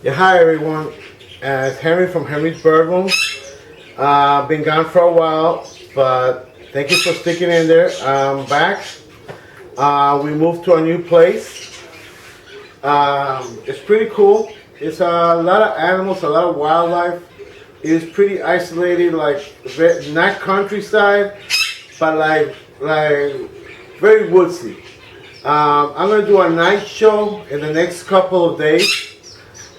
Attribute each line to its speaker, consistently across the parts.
Speaker 1: Yeah, hi everyone. It's Henry from Henry's Bird Room. Been gone for a while, but thank you for sticking in there. I'm back. We moved to a new place. It's pretty cool. It's a lot of animals, a lot of wildlife. It's pretty isolated, like not countryside, but like very woodsy. I'm gonna do a night show in the next couple of days.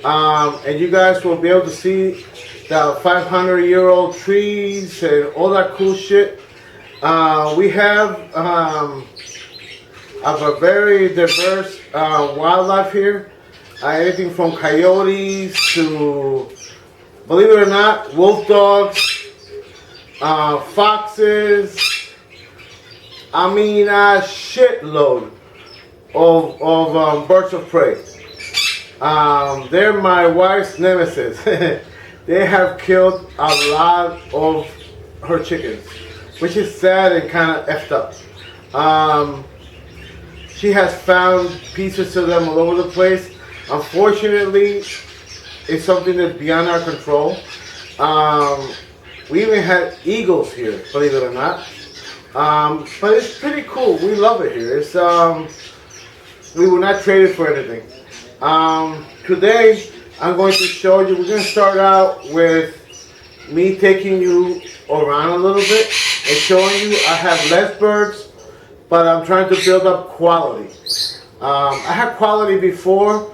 Speaker 1: And you guys will be able to see the 500-year-old trees and all that cool shit. We have a very diverse wildlife here. Anything from coyotes to, believe it or not, wolf dogs, foxes. I mean, a shitload of birds of prey. They're my wife's nemesis. They have killed a lot of her chickens, which is sad and kind of effed up. She has found pieces of them all over the place. Unfortunately, it's something that's beyond our control. We even had eagles here, believe it or not. But it's pretty cool. We love it here. It's we will not trade it for anything. Today I'm going to show you, we're going to start out with me taking you around a little bit and showing you I have less birds, but I'm trying to build up quality. I had quality before,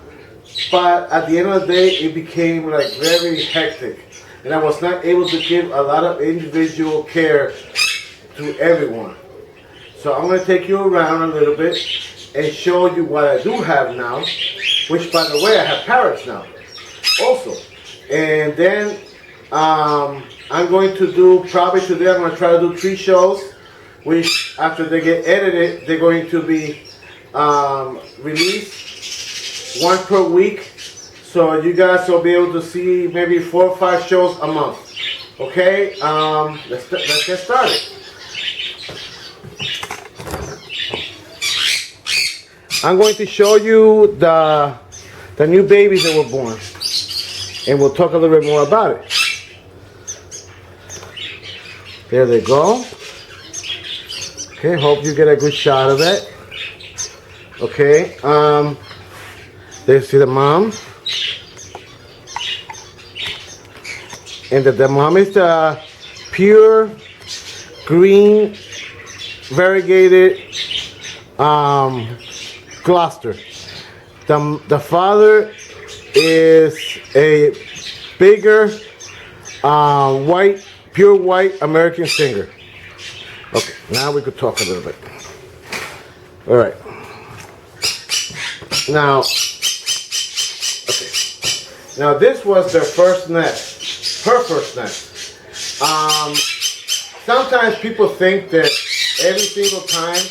Speaker 1: but at the end of the day it became like very hectic and I was not able to give a lot of individual care to everyone. So I'm going to take you around a little bit and show you what I do have now, which by the way I have parrots now also. And then I'm going to do, probably today I'm going to try to do 3 shows, which after they get edited they're going to be released 1 per week, so you guys will be able to see maybe 4 or 5 shows a month. Okay, let's get started. I'm going to show you the new babies that were born, and we'll talk a little bit more about it. There they go. Okay, hope you get a good shot of it. Okay, there you see the mom, and the mom is the pure green variegated Gloucester. The father is a bigger white, pure white American singer. Okay, now we could talk a little bit. All right. Now, okay. Now this was their first nest, her first nest. Sometimes people think that every single time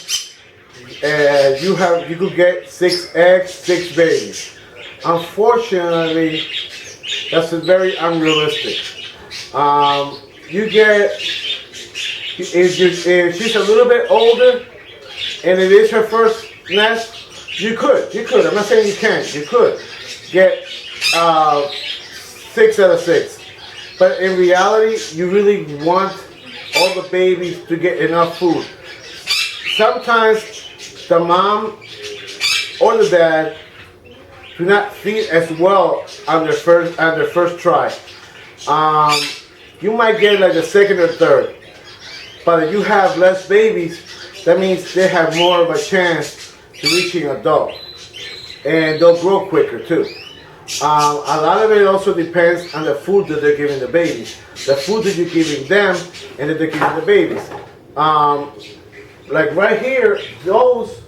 Speaker 1: you could get 6 eggs, 6 babies. Unfortunately, that's very unrealistic. You get, if she's a little bit older and it is her first nest, you could. I'm not saying you can't. You could get 6 out of 6. But in reality, you really want all the babies to get enough food. Sometimes the mom or the dad do not feed as well on their first try. You might get like the second or third, but if you have less babies, that means they have more of a chance to reaching adult, and they'll grow quicker too. A lot of it also depends on the food that they're giving the babies, the food that you're giving them, and that they're giving the babies. Like right here, those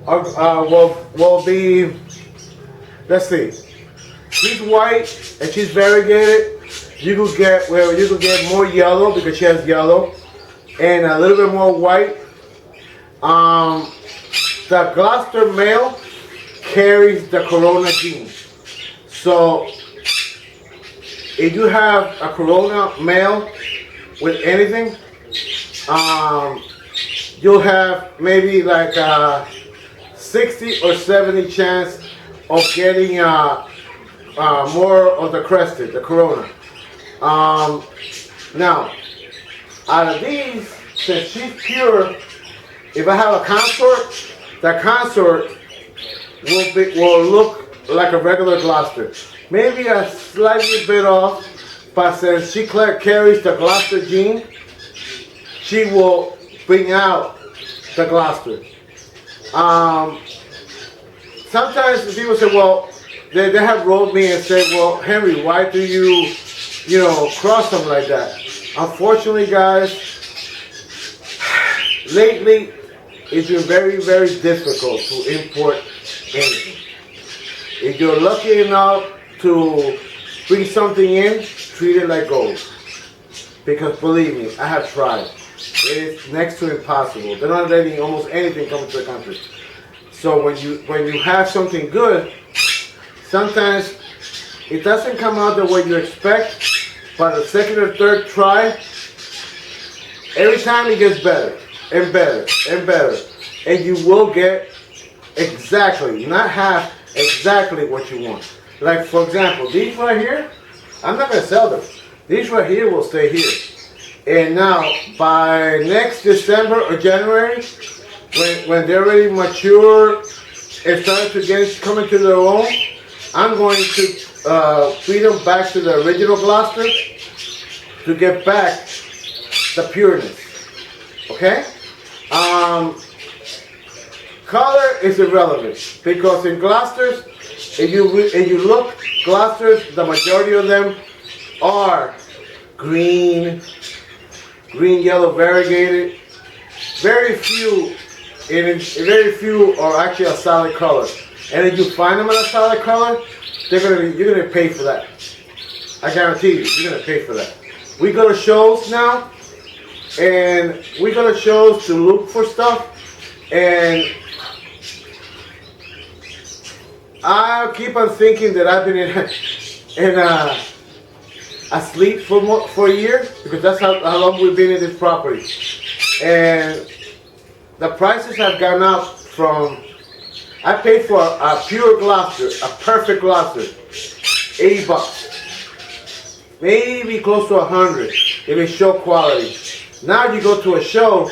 Speaker 1: are will be. Let's see. She's white and she's variegated. You could get more yellow because she has yellow, and a little bit more white. The Gloucester male carries the Corona gene. So if you have a Corona male with anything, you'll have maybe like a 60 or 70 chance of getting more of the crested, the Corona. Now, out of these, since she's pure, if I have a consort, that consort will look like a regular Gloucester. Maybe a slightly bit off, but since she carries the Gloucester gene, she will bring out the Gloucester. Sometimes people say, well, they have wrote me and said, well, Henry, why do you cross them like that? Unfortunately, guys, lately it's been very, very difficult to import anything. If you're lucky enough to bring something in, treat it like gold. Because believe me, I have tried. It's next to impossible. They're not letting almost anything come into the country. So when you have something good, sometimes it doesn't come out the way you expect, but the second or third try, every time it gets better and better and better. And you will get exactly, not half, exactly what you want. Like for example, these right here, I'm not going to sell them. These right here will stay here. And now, by next December or January, when they're really mature and start to come into their own, I'm going to feed them back to the original Gloucester to get back the pureness. Okay? Color is irrelevant because in Gloucesters, if you look, Gloucesters, the majority of them are green, yellow, variegated. Very few are actually a solid color. And if you find them in a solid color, you're gonna pay for that. I guarantee you, you're gonna pay for that. We go to shows now, and we go to shows to look for stuff, and I keep on thinking that I've been asleep for a year, because that's how long we've been in this property. And the prices have gone up from, I paid for a pure Gloucester, a perfect Gloucester, $80. Maybe close to 100 if it's show quality. Now you go to a show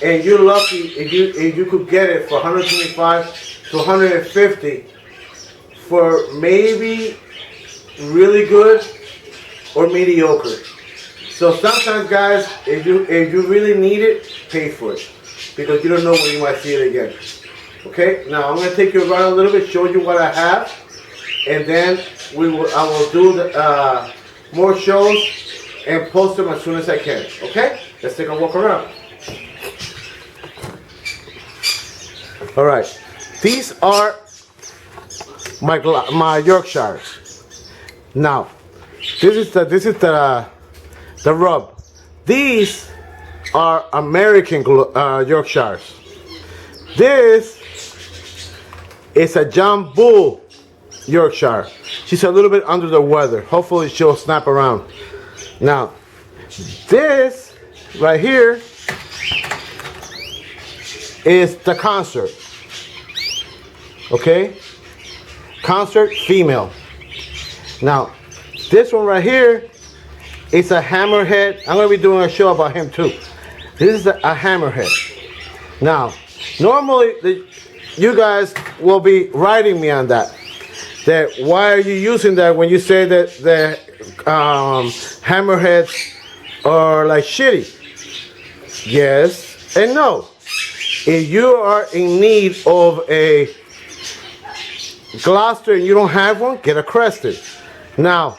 Speaker 1: and you're lucky if you could get it for 125 to 150 for maybe really good or mediocre. So sometimes, guys, if you really need it, pay for it, because you don't know when you might see it again. Okay, now I'm going to take you around a little bit, show you what I have, and then I will do the, more shows and post them as soon as I can. Okay, let's take a walk around. All right, these are my Yorkshires. Now, this is the rub. These are American Yorkshires. This is a John Bull Yorkshire. She's a little bit under the weather. Hopefully she'll snap around. Now, this right here is the concert. Okay? Concert female. Now, this one right here is a hammerhead. I'm going to be doing a show about him too. This is a hammerhead. Now, normally you guys will be writing me on that. That why are you using that when you say that the hammerheads are like shitty? Yes and no. If you are in need of a Gloucester and you don't have one, get a crested. Now,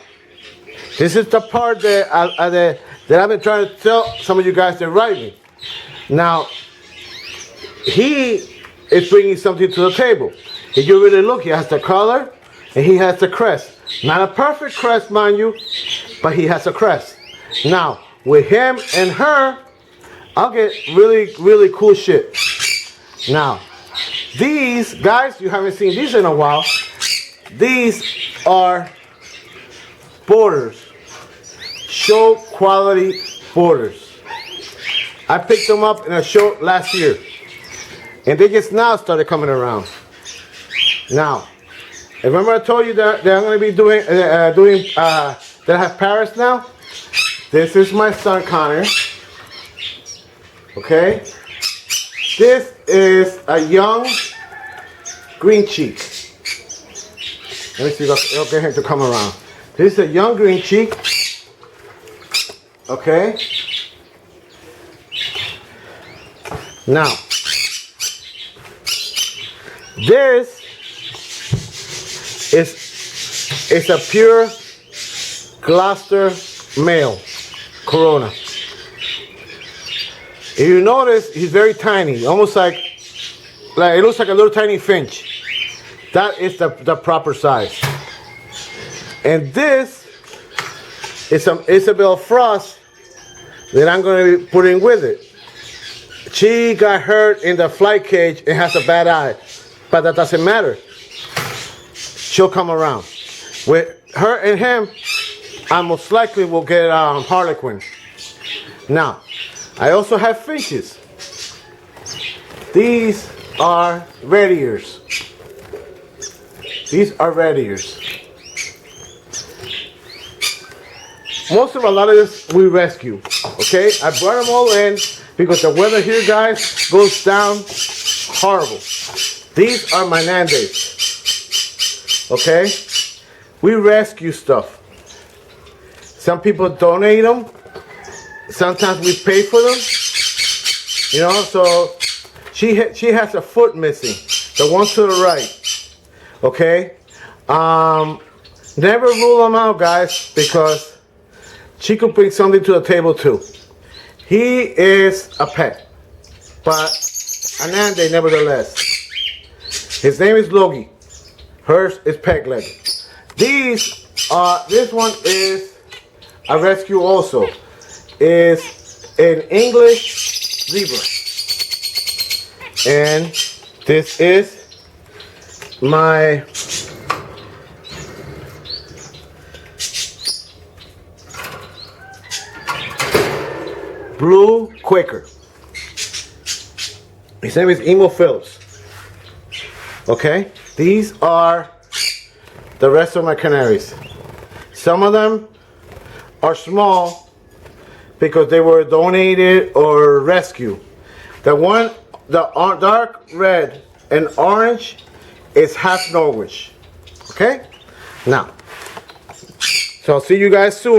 Speaker 1: this is the part that I've been trying to tell some of you guys that write me. Now, he is bringing something to the table. If you really look, he has the color and he has the crest. Not a perfect crest, mind you, but he has a crest. Now, with him and her, I'll get really, really cool shit. Now, these guys, you haven't seen these in a while. These are borders. Show quality borders. I picked them up in a show last year. And they just now started coming around. Now, Remember I told you that I'm going to be doing that I have parrots now? This is my son Connor. Okay? This is a young green cheek. Let me see if I'll get him to come around. This is a young green cheek. Okay? Now, this is a pure Gloucester male, Corona. If you notice, he's very tiny, almost like it looks like a little tiny finch. That is the proper size. And this is some Isabel Frost that I'm going to be putting with it. She got hurt in the flight cage and has a bad eye, but that doesn't matter. She'll come around. With her and him, I most likely will get Harlequin. Now, I also have finches. These are red ears. These are red ears. A lot of this we rescue. Okay, I brought them all in because the weather here, guys, goes down horrible. These are my Nandays. Okay, we rescue stuff. Some people donate them. Sometimes we pay for them. You know, so she has a foot missing, the one to the right. Okay, never rule them out, guys, because she could bring something to the table too. He is a pet, but a Nande nevertheless. His name is Logie. Hers is peg leg. This one is a rescue also. Is an English zebra. And this is my blue Quaker. His name is Emo Phillips. Okay, these are the rest of my canaries. Some of them are small because they were donated or rescued. The one, the dark red and orange is half Norwich. Okay, now, so I'll see you guys soon.